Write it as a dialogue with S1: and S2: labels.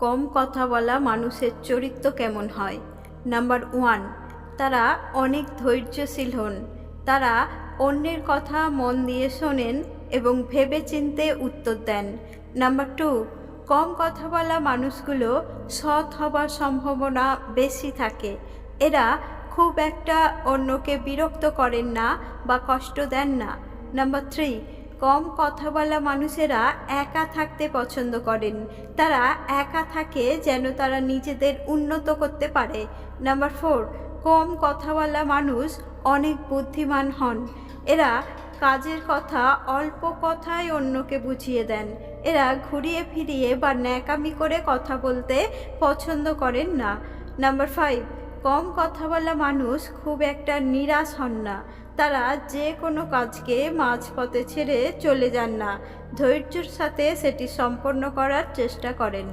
S1: কম কথা বলা মানুষের চরিত্র কেমন হয়? নাম্বার 1, তারা অনেক ধৈর্যশীল হন। তারা অন্যের কথা মন দিয়ে শোনেন এবং ভেবেচিন্তে উত্তর দেন। নাম্বার 2, কম কথা বলা মানুষগুলো সৎ হবার সম্ভাবনা বেশি থাকে। এরা খুব একটা অন্যকে বিরক্ত করেন না বা কষ্ট দেন না। নাম্বার 3, কম কথা বলা মানুষেরা একা থাকতে পছন্দ করেন। তারা একা থাকে যেন তারা নিজেদের উন্নত করতে পারে। নাম্বার 4, কম কথা বলা মানুষ অনেক বুদ্ধিমান হন। এরা কাজের কথা অল্প কথায় অন্যকে বুঝিয়ে দেন। এরা ঘুরিয়ে ফিরিয়ে বা ন্যাকামি করে কথা বলতে পছন্দ করেন না। নাম্বার 5, কম কথা বলা মানুষ খুব একটা নিরাশ হন না। তারা যে কোনো কাজকে মাঝপথে ছেড়ে চলে যান না, ধৈর্যের সাথে সেটি সম্পন্ন করার চেষ্টা করেন।